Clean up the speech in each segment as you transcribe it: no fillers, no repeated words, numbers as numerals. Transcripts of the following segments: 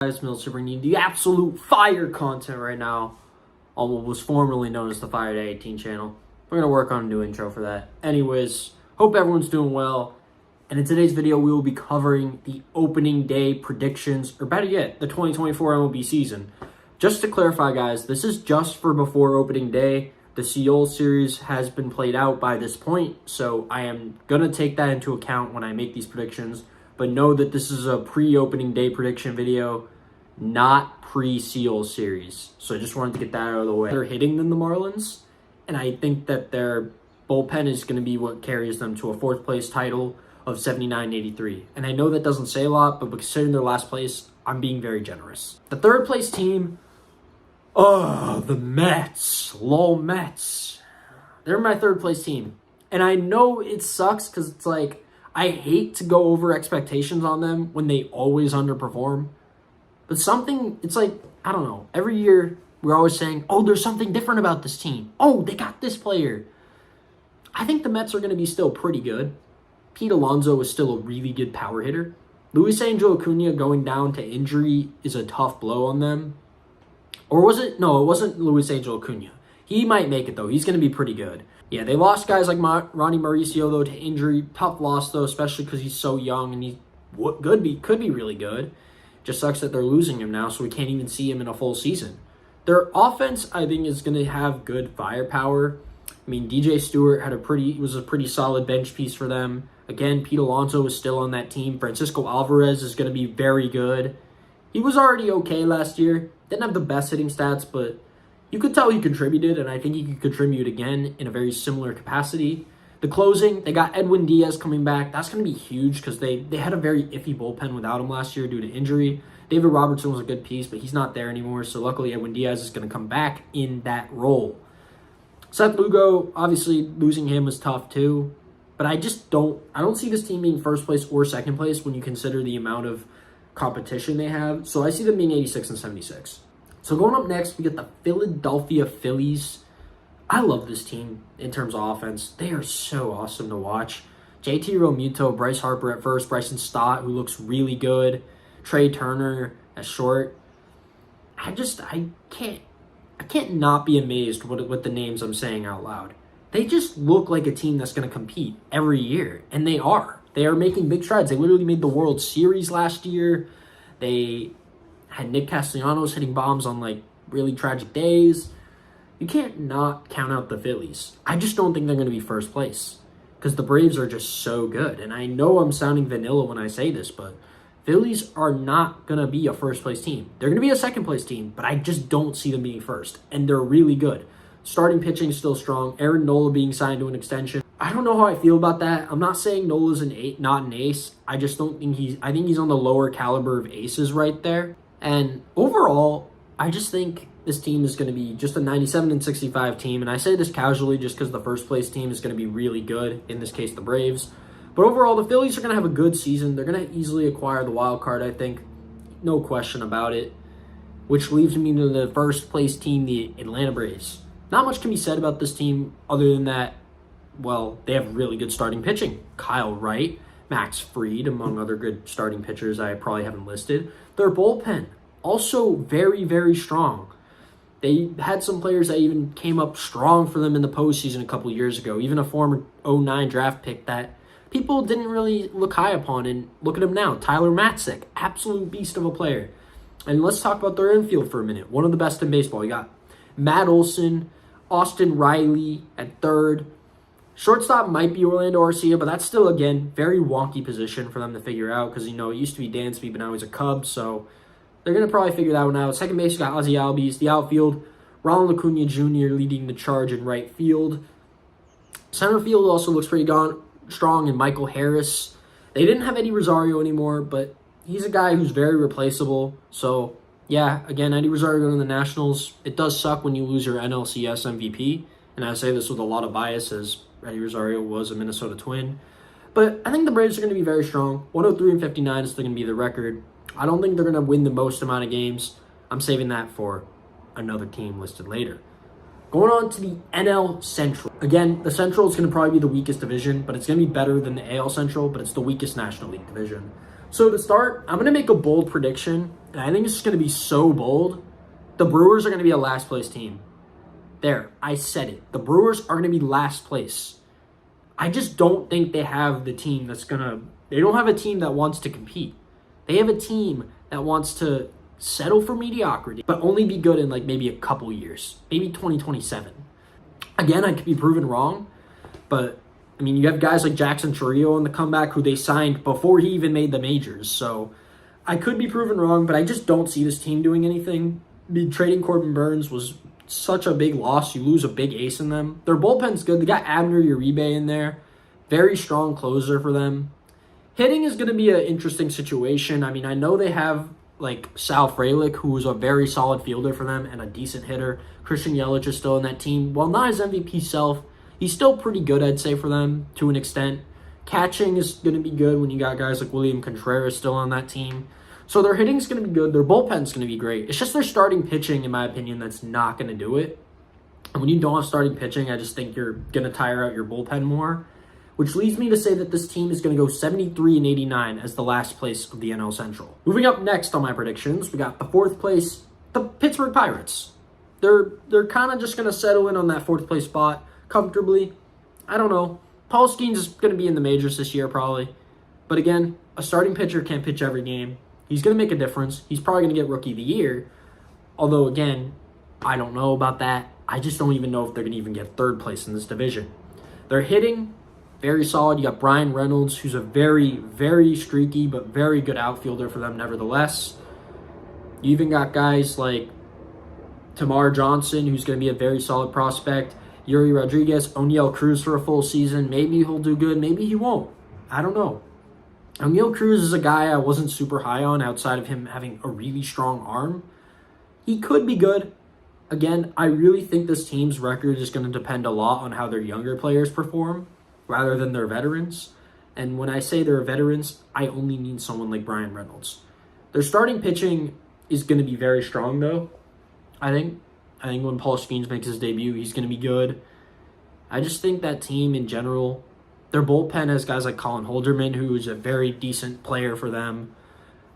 Guys, Millsy bringing you the absolute fire content right now on what was formerly known as the Fire Day 18 channel. We're going to work on a new intro for that. Anyways, hope everyone's doing well. And in today's video, we will be covering the opening day predictions, or better yet, the 2024 MLB season. Just to clarify, guys, this is just for before opening day. The Seoul series has been played out by this point, so I am going to take that into account when I make these predictions. But know that this is a pre-opening day prediction video, not pre-Seoul series. So I just wanted to get that out of the way. They're hitting than the Marlins, and I think that their bullpen is going to be what carries them to a fourth place title of 79-83. And I know that doesn't say a lot, but considering their last place, I'm being very generous. The third place team, the Mets. Lol Mets. They're my third place team. And I know it sucks because it's like, I hate to go over expectations on them when they always underperform. But it's like, I don't know. Every year, we're always saying, oh, there's something different about this team. Oh, they got this player. I think the Mets are going to be still pretty good. Pete Alonso is still a really good power hitter. Luis Angel Acuna going down to injury is a tough blow on them. Or was it? No, it wasn't Luis Angel Acuna. He might make it, though. He's going to be pretty good. Yeah, they lost guys like Ronnie Mauricio, though, to injury. Tough loss, though, especially because he's so young and he could be really good. Just sucks that they're losing him now, so we can't even see him in a full season. Their offense, I think, is going to have good firepower. I mean, DJ Stewart was a pretty solid bench piece for them. Again, Pete Alonso is still on that team. Francisco Alvarez is going to be very good. He was already okay last year. Didn't have the best hitting stats, but you could tell he contributed, and I think he could contribute again in a very similar capacity. The closing, they got Edwin Diaz coming back. That's going to be huge because they had a very iffy bullpen without him last year due to injury. David Robertson was a good piece, but he's not there anymore, so luckily Edwin Diaz is going to come back in that role. Seth Lugo, obviously losing him was tough too, but I don't see this team being first place or second place when you consider the amount of competition they have. So I see them being 86 and 76. So going up next, we get the Philadelphia Phillies. I love this team in terms of offense. They are so awesome to watch. JT Realmuto, Bryce Harper at first, Bryson Stott, who looks really good, Trey Turner at short. I can't not be amazed with the names I'm saying out loud. They just look like a team that's going to compete every year, and they are. They are making big strides. They literally made the World Series last year. They had Nick Castellanos hitting bombs on like really tragic days. You can't not count out the Phillies. I just don't think they're going to be first place because the Braves are just so good. And I know I'm sounding vanilla when I say this, but Phillies are not going to be a first place team. They're going to be a second place team, but I just don't see them being first. And they're really good. Starting pitching is still strong. Aaron Nola being signed to an extension. I don't know how I feel about that. I'm not saying Nola's not an ace. I just don't think I think he's on the lower caliber of aces right there. And overall, I just think this team is going to be just a 97 and 65 team. And I say this casually just because the first place team is going to be really good. In this case, the Braves. But overall, the Phillies are going to have a good season. They're going to easily acquire the wild card, I think. No question about it. Which leaves me to the first place team, the Atlanta Braves. Not much can be said about this team other than that, well, they have really good starting pitching. Kyle Wright, Max Fried, among other good starting pitchers I probably haven't listed. Their bullpen, also very, very strong. They had some players that even came up strong for them in the postseason a couple years ago. Even a former 09 draft pick that people didn't really look high upon. And look at him now, Tyler Matzik, absolute beast of a player. And let's talk about their infield for a minute. One of the best in baseball. You got Matt Olson, Austin Riley at third. Shortstop might be Orlando Arcia, but that's still, again, very wonky position for them to figure out because, it used to be Dansby, but now he's a Cub, so they're going to probably figure that one out. Second base, you got Ozzie Albies. The outfield, Ronald Acuna Jr. leading the charge in right field. Center field also looks pretty strong, and Michael Harris. They didn't have Eddie Rosario anymore, but he's a guy who's very replaceable, so yeah, again, Eddie Rosario going to the Nationals. It does suck when you lose your NLCS MVP, and I say this with a lot of bias as Eddie Rosario was a Minnesota Twin. But I think the Braves are going to be very strong. 103 and 59 is still going to be the record. I don't think they're going to win the most amount of games. I'm saving that for another team listed later. Going on to the NL Central. Again, the Central is going to probably be the weakest division, but it's going to be better than the AL Central, but it's the weakest National League division. So to start, I'm going to make a bold prediction, and I think it's going to be so bold. The Brewers are going to be a last place team. There, I said it. The Brewers are going to be last place. I just don't think they have the team that's going to... They don't have a team that wants to compete. They have a team that wants to settle for mediocrity, but only be good in like maybe a couple years. Maybe 2027. Again, I could be proven wrong, but I mean, you have guys like Jackson Chourio on the comeback who they signed before he even made the majors. So I could be proven wrong, but I just don't see this team doing anything. Trading Corbin Burns was such a big loss. You lose a big ace in them. Their bullpen's good. They got Abner Uribe in there. Very strong closer for them. Hitting is going to be an interesting situation. I mean, I know they have like Sal Frelick, who's a very solid fielder for them and a decent hitter. Christian Yelich is still in that team. While not his MVP self, he's still pretty good, I'd say, for them to an extent. Catching is going to be good when you got guys like William Contreras still on that team. So their hitting's going to be good. Their bullpen's going to be great. It's just their starting pitching, in my opinion, that's not going to do it. And when you don't have starting pitching, I just think you're going to tire out your bullpen more, which leads me to say that this team is going to go 73-89 as the last place of the NL Central. Moving up next on my predictions, we got the fourth place, the Pittsburgh Pirates. They're kind of just going to settle in on that fourth place spot comfortably. I don't know. Paul Skeens is going to be in the majors this year probably. But again, a starting pitcher can't pitch every game. He's going to make a difference. He's probably going to get Rookie of the Year. Although, again, I don't know about that. I just don't even know if they're going to even get third place in this division. They're hitting very solid. You got Brian Reynolds, who's a very, very streaky but very good outfielder for them nevertheless. You even got guys like Tamar Johnson, who's going to be a very solid prospect. Yuri Rodriguez, O'Neal Cruz for a full season. Maybe he'll do good. Maybe he won't. I don't know. O'Neal Cruz is a guy I wasn't super high on outside of him having a really strong arm. He could be good. Again, I really think this team's record is going to depend a lot on how their younger players perform rather than their veterans. And when I say they're veterans, I only mean someone like Brian Reynolds. Their starting pitching is going to be very strong, though, I think. I think when Paul Skeens makes his debut, he's going to be good. I just think that team in general, their bullpen has guys like Colin Holderman, who is a very decent player for them.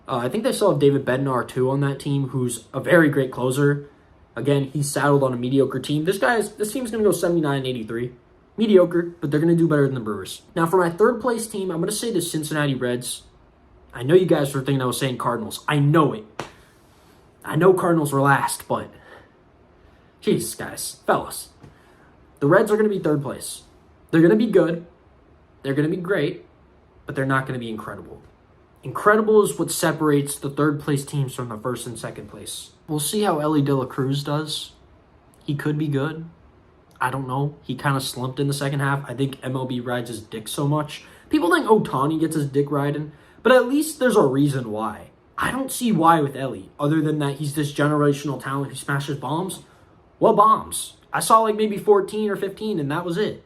I think they still have David Bednar, too, on that team, who's a very great closer. Again, he's saddled on a mediocre team. This team's going to go 79-83. Mediocre, but they're going to do better than the Brewers. Now, for my third place team, I'm going to say the Cincinnati Reds. I know you guys were thinking I was saying Cardinals. I know it. I know Cardinals were last, but Jesus, guys, fellas. The Reds are going to be third place. They're going to be good. They're going to be great, but they're not going to be incredible. Incredible is what separates the third place teams from the first and second place. We'll see how Ellie De La Cruz does. He could be good. I don't know. He kind of slumped in the second half. I think MLB rides his dick so much. People think Ohtani gets his dick riding, but at least there's a reason why. I don't see why with Ellie, other than that he's this generational talent who smashes bombs. What bombs? I saw like maybe 14 or 15, and that was it.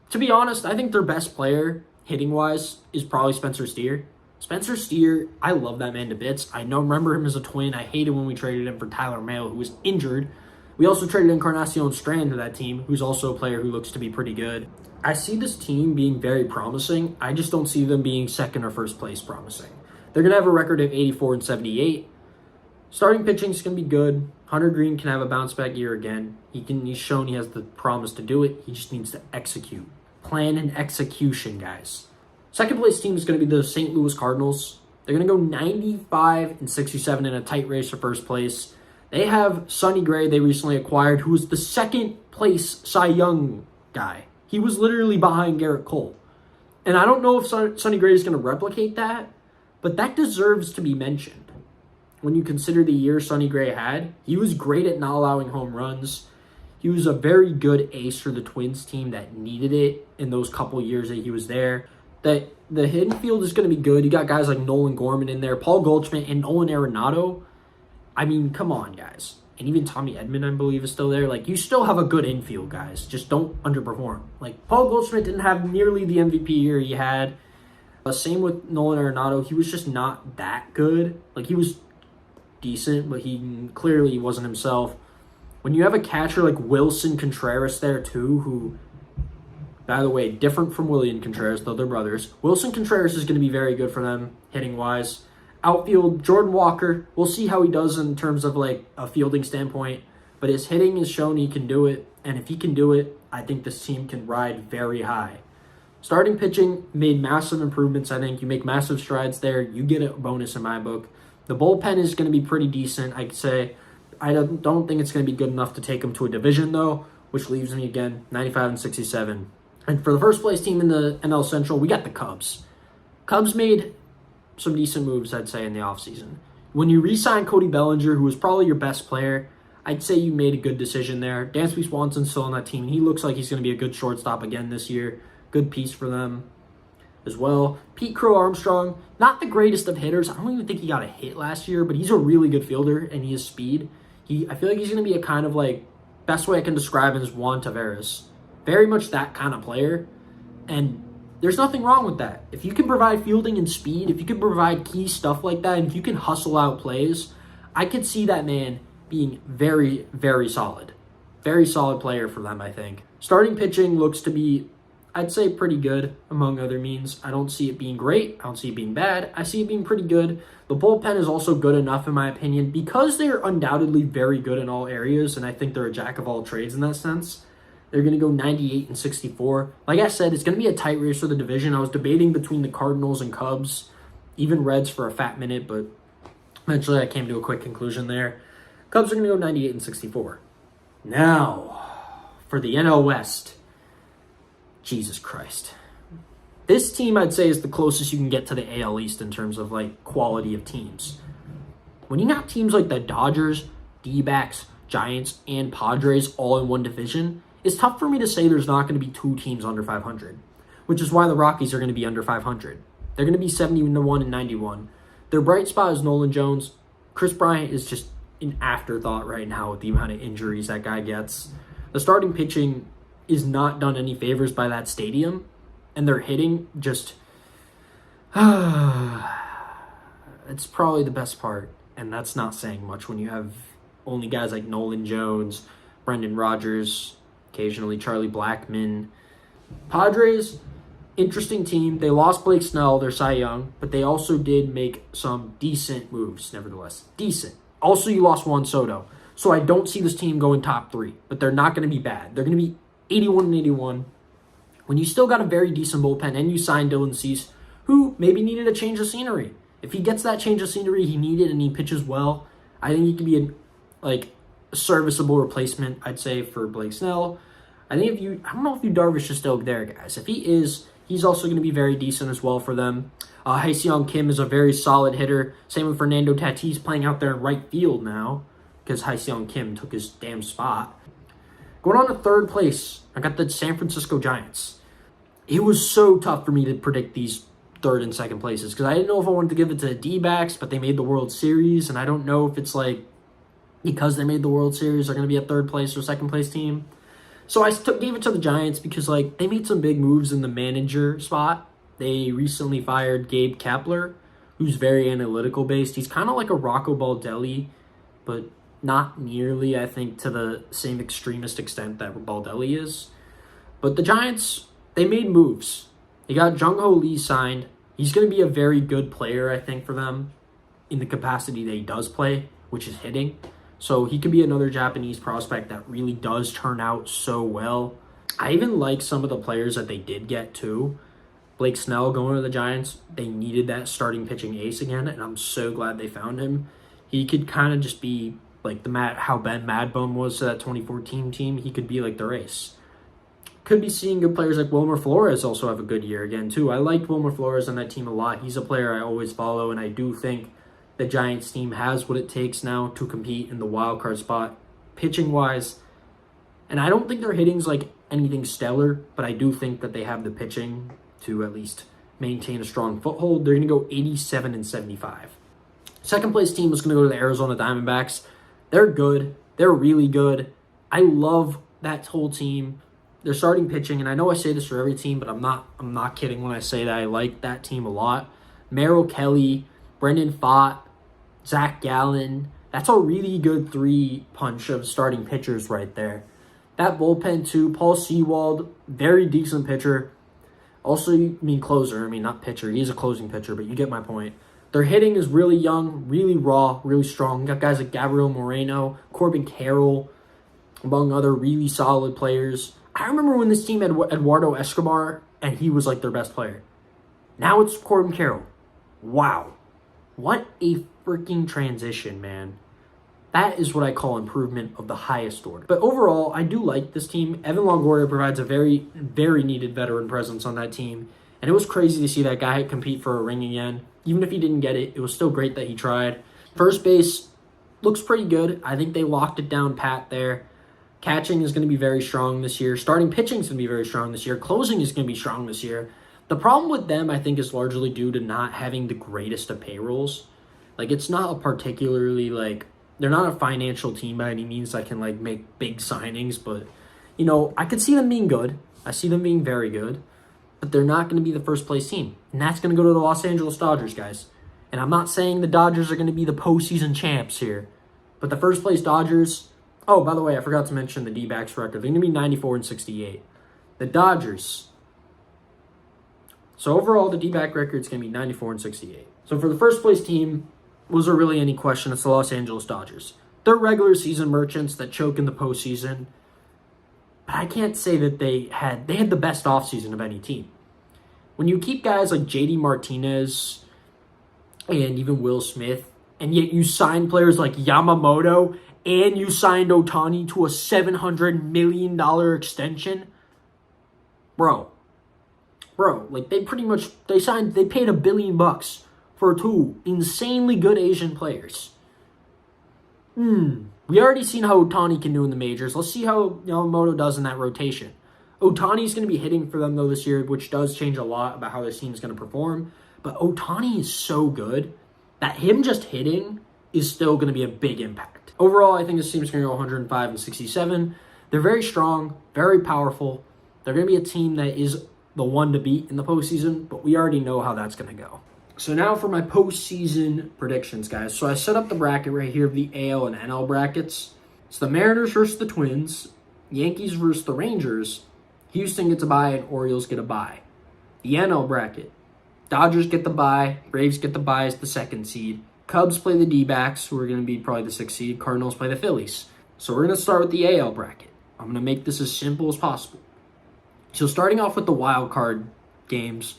To be honest, I think their best player, hitting-wise, is probably Spencer Steer. Spencer Steer, I love that man to bits. I remember him as a Twin. I hated when we traded him for Tyler Mahle, who was injured. We also traded Encarnacion Strand to that team, who's also a player who looks to be pretty good. I see this team being very promising. I just don't see them being second or first place promising. They're going to have a record of 84-78. Starting pitching is going to be good. Hunter Green can have a bounce-back year again. He's shown he has the promise to do it. He just needs to execute. Plan and execution, guys. Second place team is going to be the St. Louis Cardinals. They're going to go 95-67 in a tight race for first place. They have Sonny Gray they recently acquired, who was the second place Cy Young guy. He was literally behind Garrett Cole. And I don't know if Sonny Gray is going to replicate that, but that deserves to be mentioned. When you consider the year Sonny Gray had, he was great at not allowing home runs. He was a very good ace for the Twins team that needed it in those couple years that he was there. That the hitting field is going to be good. You got guys like Nolan Gorman in there, Paul Goldschmidt, and Nolan Arenado. I mean, come on, guys. And even Tommy Edman, I believe, is still there. Like, you still have a good infield, guys. Just don't underperform. Like, Paul Goldschmidt didn't have nearly the MVP year he had. Same with Nolan Arenado. He was just not that good. Like, he was decent, but he clearly wasn't himself. When you have a catcher like Wilson Contreras there, too, who, by the way, different from William Contreras, though they're brothers. Wilson Contreras is going to be very good for them, hitting-wise. Outfield, Jordan Walker, we'll see how he does in terms of like a fielding standpoint, but his hitting has shown he can do it, and if he can do it, I think this team can ride very high. Starting pitching made massive improvements. I think you make massive strides there. You get a bonus in my book. The bullpen is going to be pretty decent, I'd say. I don't think it's going to be good enough to take them to a division, though, which leaves me, again, 95 and 67. And for the first place team in the NL Central, we got the Cubs. Cubs made some decent moves, I'd say, in the offseason. When you re-sign Cody Bellinger, who was probably your best player, I'd say you made a good decision there. Dansby Swanson's still on that team. He looks like he's going to be a good shortstop again this year. Good piece for them as well. Pete Crow Armstrong, not the greatest of hitters. I don't even think he got a hit last year, but he's a really good fielder, and he has speed. I feel like he's going to be a kind of like, best way I can describe him is Juan Taveras. Very much that kind of player, and there's nothing wrong with that. If you can provide fielding and speed, if you can provide key stuff like that, and if you can hustle out plays, I could see that man being very, very solid. Very solid player for them, I think. Starting pitching looks to be, I'd say, pretty good, among other means. I don't see it being great. I don't see it being bad. I see it being pretty good. The bullpen is also good enough, in my opinion, because they're undoubtedly very good in all areas, and I think they're a jack of all trades in that sense. They're going to go 98 and 64. Like I said, it's going to be a tight race for the division. I was debating between the Cardinals and Cubs, even Reds for a fat minute, but eventually I came to a quick conclusion there. Cubs are going to go 98 and 64. Now, for the NL West. Jesus Christ. This team, I'd say, is the closest you can get to the AL East in terms of, like, quality of teams. When you got teams like the Dodgers, D-backs, Giants, and Padres all in one division, it's tough for me to say there's not going to be two teams under 500, which is why the Rockies are going to be under 500. They're going to be 71 and 91. Their bright spot is Nolan Jones. Chris Bryant is just an afterthought right now with the amount of injuries that guy gets. The starting pitching is not done any favors by that stadium, and they're hitting just it's probably the best part, and that's not saying much when you have only guys like Nolan Jones, Brendan Rodgers, occasionally Charlie Blackmon. Padres, interesting team. They lost Blake Snell, their Cy Young, but they also did make some decent moves, nevertheless. Decent. Also, you lost Juan Soto, so I don't see this team going top 3, but they're not going to be bad. They're going to be 81 and 81. When you still got a very decent bullpen and you signed Dylan Cease, who maybe needed a change of scenery. If he gets that change of scenery he needed and he pitches well, I think he could be a serviceable replacement, I'd say, for Blake Snell. I don't know if Yu Darvish is still there, guys. If he is, he's also going to be very decent as well for them. Hyseong Kim is a very solid hitter. Same with Fernando Tatis playing out there in right field now because Hyseong Kim took his damn spot. Going on to third place, I got the San Francisco Giants. It was so tough for me to predict these third and second places because I didn't know if I wanted to give it to the D-backs, but they made the World Series, and I don't know if it's like because they made the World Series, they're going to be a third place or second place team. So I gave it to the Giants because like they made some big moves in the manager spot. They recently fired Gabe Kapler, who's very analytical based. He's kind of like a Rocco Baldelli, but not nearly, I think, to the same extremist extent that Baldelli is. But the Giants, they made moves. They got Jung-Ho Lee signed. He's going to be a very good player, I think, for them in the capacity that he does play, which is hitting. So he could be another Japanese prospect that really does turn out so well. I even like some of the players that they did get, too. Blake Snell going to the Giants, they needed that starting pitching ace again, and I'm so glad they found him. He could kind of just be like how Ben Madbone was to that 2014 team. He could be like their ace. Could be seeing good players like Wilmer Flores also have a good year again, too. I liked Wilmer Flores on that team a lot. He's a player I always follow, and I do think the Giants team has what it takes now to compete in the wild card spot, pitching-wise. And I don't think their hitting's like anything stellar, but I do think that they have the pitching to at least maintain a strong foothold. They're going to go 87 and 75. Second place team was going to go to the Arizona Diamondbacks. They're good. They're really good. I love that whole team. They're starting pitching, and I know I say this for every team, but I'm not kidding when I say that I like that team a lot. Merrill Kelly, Brendan Pfaadt, Zach Gallen. That's a really good three-punch of starting pitchers right there. That bullpen, too. Paul Sewald, very decent pitcher. Also, closer. Not pitcher. He's a closing pitcher, but you get my point. Their hitting is really young, really raw, really strong. You got guys like Gabriel Moreno, Corbin Carroll, among other really solid players. I remember when this team had Eduardo Escobar, and he was like their best player. Now it's Corbin Carroll. Wow. What a freaking transition, man. That is what I call improvement of the highest order. But overall, I do like this team. Evan Longoria provides a very, very needed veteran presence on that team. And it was crazy to see that guy compete for a ring again. Even if he didn't get it, it was still great that he tried. First base looks pretty good. I think they locked it down pat there. Catching is going to be very strong this year. Starting pitching is going to be very strong this year. Closing is going to be strong this year. The problem with them, I think, is largely due to not having the greatest of payrolls. Like, it's not a particularly, like, they're not a financial team by any means that can, like, make big signings. But, you know, I could see them being good. I see them being very good. But they're not going to be the first place team. And that's going to go to the Los Angeles Dodgers, guys. And I'm not saying the Dodgers are going to be the postseason champs here. But the first place Dodgers... Oh, by the way, I forgot to mention the D-backs record. They're going to be 94-68. The Dodgers... So overall, the D-back record is going to be 94-68. So for the first place team, was there really any question? It's the Los Angeles Dodgers. They're regular season merchants that choke in the postseason. But I can't say that they had the best offseason of any team. When you keep guys like JD Martinez and even Will Smith, and yet you sign players like Yamamoto and you signed Ohtani to a $700 million extension, bro, like they paid $1 billion for two insanely good Asian players. We already seen how Ohtani can do in the majors. Let's see how Yamamoto does in that rotation. Ohtani's going to be hitting for them, though, this year, which does change a lot about how this team is going to perform. But Ohtani is so good that him just hitting is still going to be a big impact. Overall, I think this team is going to go 105-67. They're very strong, very powerful. They're going to be a team that is the one to beat in the postseason, but we already know how that's going to go. So now for my postseason predictions, guys. So I set up the bracket right here of the AL and NL brackets. It's the Mariners versus the Twins, Yankees versus the Rangers, Houston gets a bye, and Orioles get a bye. The NL bracket, Dodgers get the bye, Braves get the bye as the 2nd seed, Cubs play the D-backs, who are going to be probably the 6th seed, Cardinals play the Phillies. So we're going to start with the AL bracket. I'm going to make this as simple as possible. So starting off with the wild card games,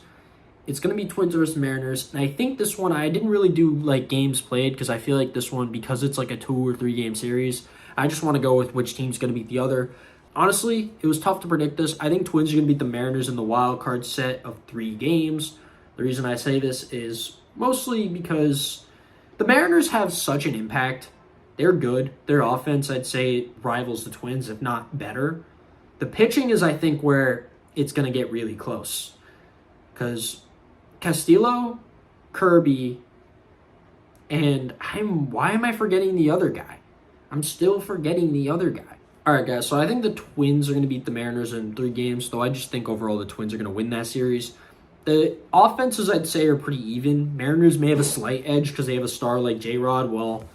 it's going to be Twins versus Mariners. And I think this one, I didn't really do like games played because I feel like this one, because it's like a 2 or 3 game series, I just want to go with which team's going to beat the other. Honestly, it was tough to predict this. I think Twins are going to beat the Mariners in the wild card set of 3 games. The reason I say this is mostly because the Mariners have such an impact. They're good. Their offense, I'd say, rivals the Twins, if not better. The pitching is, I think, where it's going to get really close. Because Castillo, Kirby, and why am I forgetting the other guy? I'm still forgetting the other guy. All right, guys, so I think the Twins are going to beat the Mariners in 3 games, though I just think overall the Twins are going to win that series. The offenses, I'd say, are pretty even. Mariners may have a slight edge because they have a star like J-Rod, while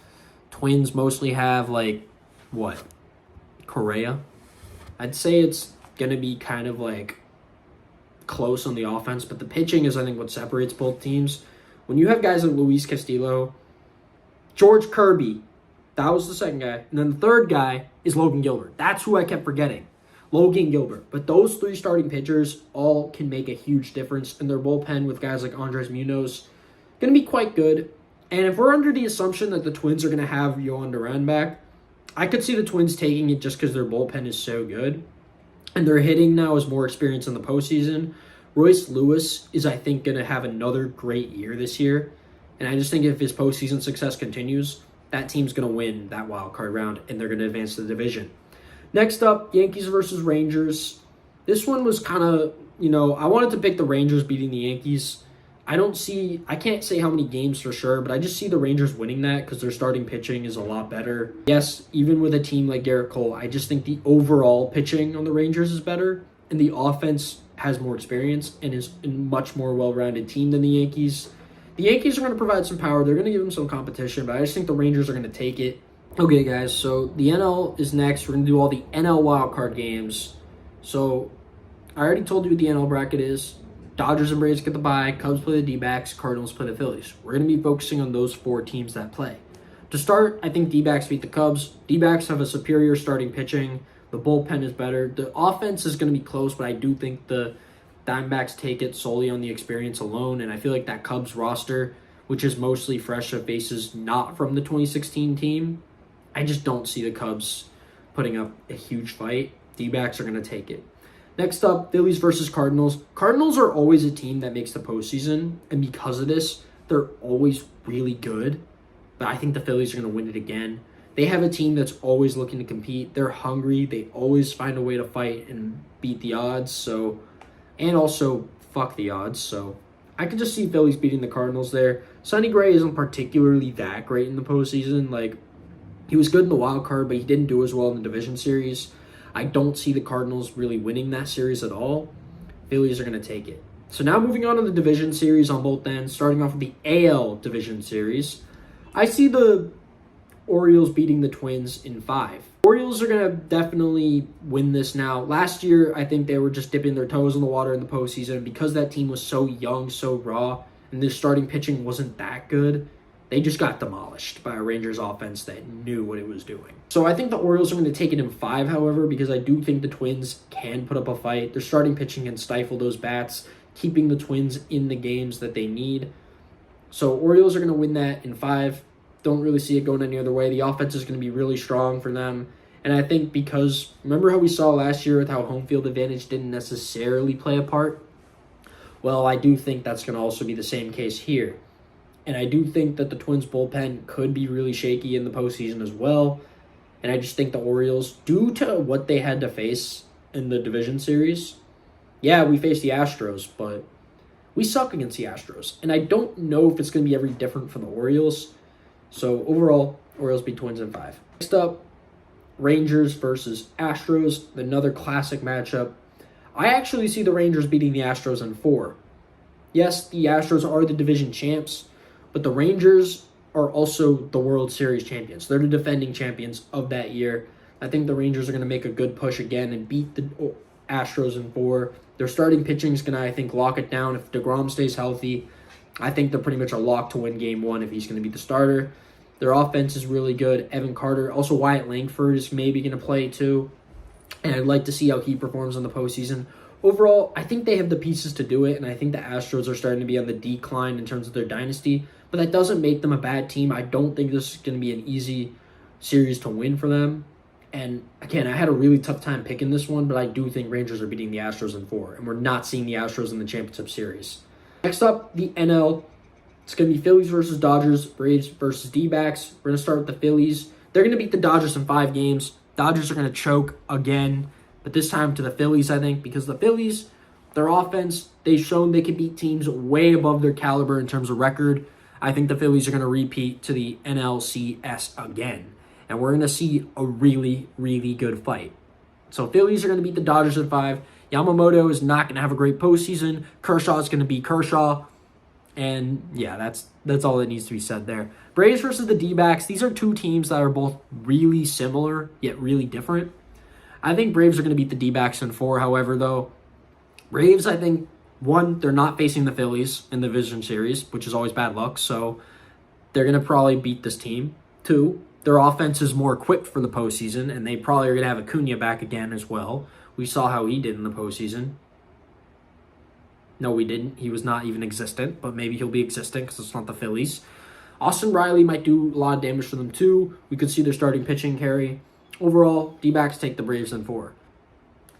Twins mostly have, like, what? Correa? I'd say it's going to be kind of, like, close on the offense, but the pitching is, I think, what separates both teams. When you have guys like Luis Castillo, George Kirby, that was the second guy, and then the third guy is Logan Gilbert. That's who I kept forgetting, Logan Gilbert. But those 3 starting pitchers all can make a huge difference, and their bullpen with guys like Andres Munoz going to be quite good. And if we're under the assumption that the Twins are going to have Yohan Duran back, I could see the Twins taking it just because their bullpen is so good. And their hitting now is more experienced in the postseason. Royce Lewis is, I think, going to have another great year this year. And I just think if his postseason success continues, that team's going to win that wild card round, and they're going to advance to the division. Next up, Yankees versus Rangers. This one was kind of, I wanted to pick the Rangers beating the Yankees. I can't say how many games for sure, but I just see the Rangers winning that because their starting pitching is a lot better. Yes, even with a team like Garrett Cole, I just think the overall pitching on the Rangers is better, and the offense has more experience and is a much more well-rounded team than the Yankees. The Yankees are going to provide some power. They're going to give them some competition, but I just think the Rangers are going to take it. Okay, guys, so the NL is next. We're going to do all the NL wildcard games. So I already told you what the NL bracket is. Dodgers and Braves get the bye, Cubs play the D-backs, Cardinals play the Phillies. We're going to be focusing on those 4 teams that play. To start, I think D-backs beat the Cubs. D-backs have a superior starting pitching. The bullpen is better. The offense is going to be close, but I do think the Diamondbacks take it solely on the experience alone, and I feel like that Cubs roster, which is mostly fresh of faces not from the 2016 team, I just don't see the Cubs putting up a huge fight. D-backs are going to take it. Next up, Phillies versus Cardinals. Cardinals are always a team that makes the postseason, and because of this, they're always really good. But I think the Phillies are going to win it again. They have a team that's always looking to compete. They're hungry. They always find a way to fight and beat the odds. And also fuck the odds. So I could just see Phillies beating the Cardinals there. Sonny Gray isn't particularly that great in the postseason. Like, he was good in the wild card, but he didn't do as well in the division series. I don't see the Cardinals really winning that series at all. Phillies are going to take it. So now moving on to the division series on both ends, starting off with the AL division series. I see the Orioles beating the Twins in 5. Orioles are going to definitely win this now. Last year, I think they were just dipping their toes in the water in the postseason because that team was so young, so raw, and their starting pitching wasn't that good. They just got demolished by a Rangers offense that knew what it was doing. So I think the Orioles are going to take it in 5, however, because I do think the Twins can put up a fight. Their starting pitching can stifle those bats, keeping the Twins in the games that they need. So Orioles are going to win that in 5. Don't really see it going any other way. The offense is going to be really strong for them. And I think because, remember how we saw last year with how home field advantage didn't necessarily play a part? Well, I do think that's going to also be the same case here. And I do think that the Twins bullpen could be really shaky in the postseason as well. And I just think the Orioles, due to what they had to face in the division series, yeah, we faced the Astros, but we suck against the Astros. And I don't know if it's going to be every different for the Orioles. So overall, Orioles beat Twins in 5. Next up, Rangers versus Astros, another classic matchup. I actually see the Rangers beating the Astros in 4. Yes, the Astros are the division champs, but the Rangers are also the World Series champions. They're the defending champions of that year. I think the Rangers are going to make a good push again and beat the Astros in 4. Their starting pitching is going to, I think, lock it down. If DeGrom stays healthy, I think they're pretty much a lock to win Game 1 if he's going to be the starter. Their offense is really good. Evan Carter, also Wyatt Langford is maybe going to play too. And I'd like to see how he performs in the postseason. Overall, I think they have the pieces to do it, and I think the Astros are starting to be on the decline in terms of their dynasty. But that doesn't make them a bad team. I don't think this is going to be an easy series to win for them. And again, I had a really tough time picking this one, but I do think Rangers are beating the Astros in 4. And we're not seeing the Astros in the championship series. Next up, the NL. It's going to be Phillies versus Dodgers, Braves versus D-backs. We're going to start with the Phillies. They're going to beat the Dodgers in 5 games. Dodgers are going to choke again, but this time to the Phillies, I think, because the Phillies, their offense, they've shown they can beat teams way above their caliber in terms of record. I think the Phillies are going to repeat to the NLCS again, and we're going to see a really, really good fight. So Phillies are going to beat the Dodgers in 5. Yamamoto is not going to have a great postseason. Kershaw is going to be Kershaw. And yeah, that's all that needs to be said there. Braves versus the D-backs. These are 2 teams that are both really similar, yet really different. I think Braves are going to beat the D-backs in 4, however, though. Braves, I think, 1, they're not facing the Phillies in the division series, which is always bad luck, so they're going to probably beat this team. 2, their offense is more equipped for the postseason, and they probably are going to have Acuna back again as well. We saw how he did in the postseason. No, we didn't. He was not even existent, but maybe he'll be existent because it's not the Phillies. Austin Riley might do a lot of damage for them too. We could see their starting pitching carry. Overall, D-backs take the Braves in 4.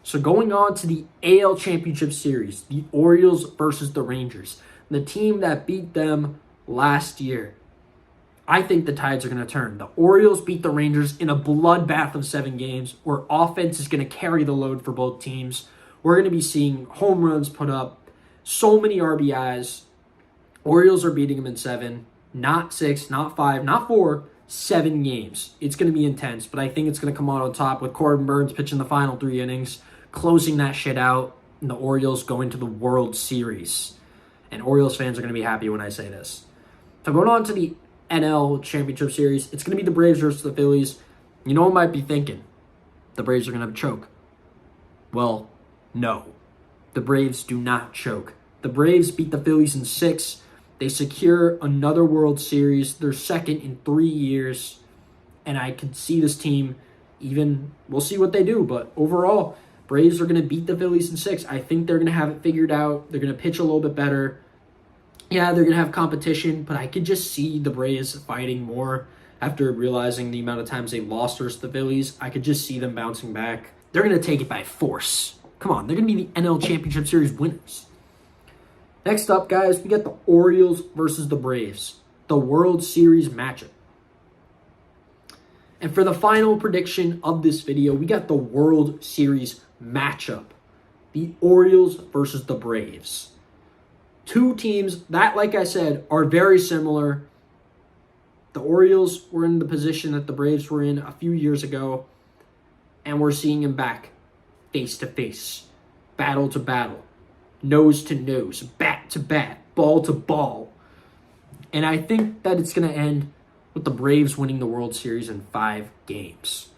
So going on to the AL Championship Series, the Orioles versus the Rangers, the team that beat them last year. I think the tides are going to turn. The Orioles beat the Rangers in a bloodbath of 7 games where offense is going to carry the load for both teams. We're going to be seeing home runs put up, so many RBIs. Orioles are beating them in 7, not 6, not 5, not 4, 7 games. It's going to be intense, but I think it's going to come out on top with Corbin Burns pitching the final 3 innings, closing that shit out, and the Orioles going to the World Series. And Orioles fans are going to be happy when I say this. So going on to the NL Championship Series, it's going to be the Braves versus the Phillies. You know what I might be thinking? The Braves are going to choke. Well, no. The Braves do not choke. The Braves beat the Phillies in 6. They secure another World Series, their second in 3 years. And I could see this team we'll see what they do. But overall, Braves are going to beat the Phillies in 6. I think they're going to have it figured out. They're going to pitch a little bit better. Yeah, they're going to have competition, but I could just see the Braves fighting more after realizing the amount of times they lost versus the Phillies. I could just see them bouncing back. They're going to take it by force. Come on, they're going to be the NL Championship Series winners. Next up, guys, we got the Orioles versus the Braves, the World Series matchup. And for the final prediction of this video, we got the World Series matchup, the Orioles versus the Braves. Two teams that, like I said, are very similar. The Orioles were in the position that the Braves were in a few years ago, and we're seeing them back face to face, battle to battle, nose to nose, bat to bat, ball to ball. And I think that it's going to end with the Braves winning the World Series in 5 games.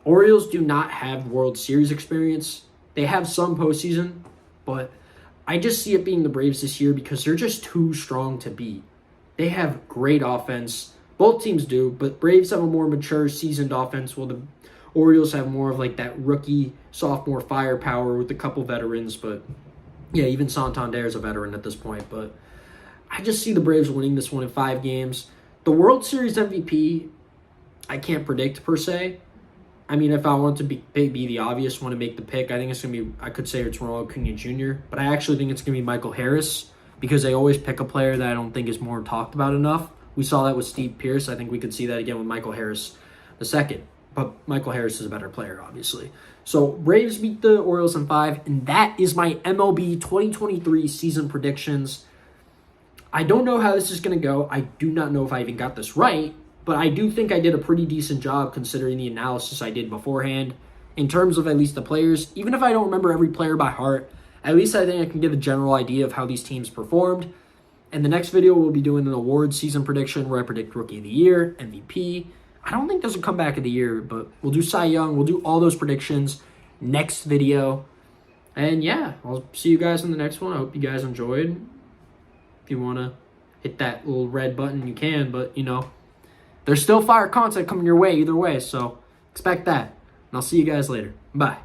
Orioles do not have World Series experience. They have some postseason, but I just see it being the Braves this year because they're just too strong to beat. They have great offense. Both teams do, but Braves have a more mature, seasoned offense, while the Orioles have more of like that rookie, sophomore firepower with a couple veterans. But yeah, even Santander is a veteran at this point. But I just see the Braves winning this one in 5 games. The World Series MVP, I can't predict per se. I mean, if I want to be the obvious one to make the pick, I think it's going to be, I could say it's Ronald Acuna Jr., but I actually think it's going to be Michael Harris because they always pick a player that I don't think is more talked about enough. We saw that with Steve Pearce. I think we could see that again with Michael Harris II, but Michael Harris is a better player, obviously. So Braves beat the Orioles in 5, and that is my MLB 2023 season predictions. I don't know how this is going to go. I do not know if I even got this right, but I do think I did a pretty decent job considering the analysis I did beforehand in terms of at least the players. Even if I don't remember every player by heart, at least I think I can get a general idea of how these teams performed. And the next video, we'll be doing an awards season prediction where I predict Rookie of the Year, MVP. I don't think there's a comeback of the year, but we'll do Cy Young. We'll do all those predictions next video. And yeah, I'll see you guys in the next one. I hope you guys enjoyed. If you want to hit that little red button, you can, but there's still fire content coming your way either way, so expect that. And I'll see you guys later. Bye.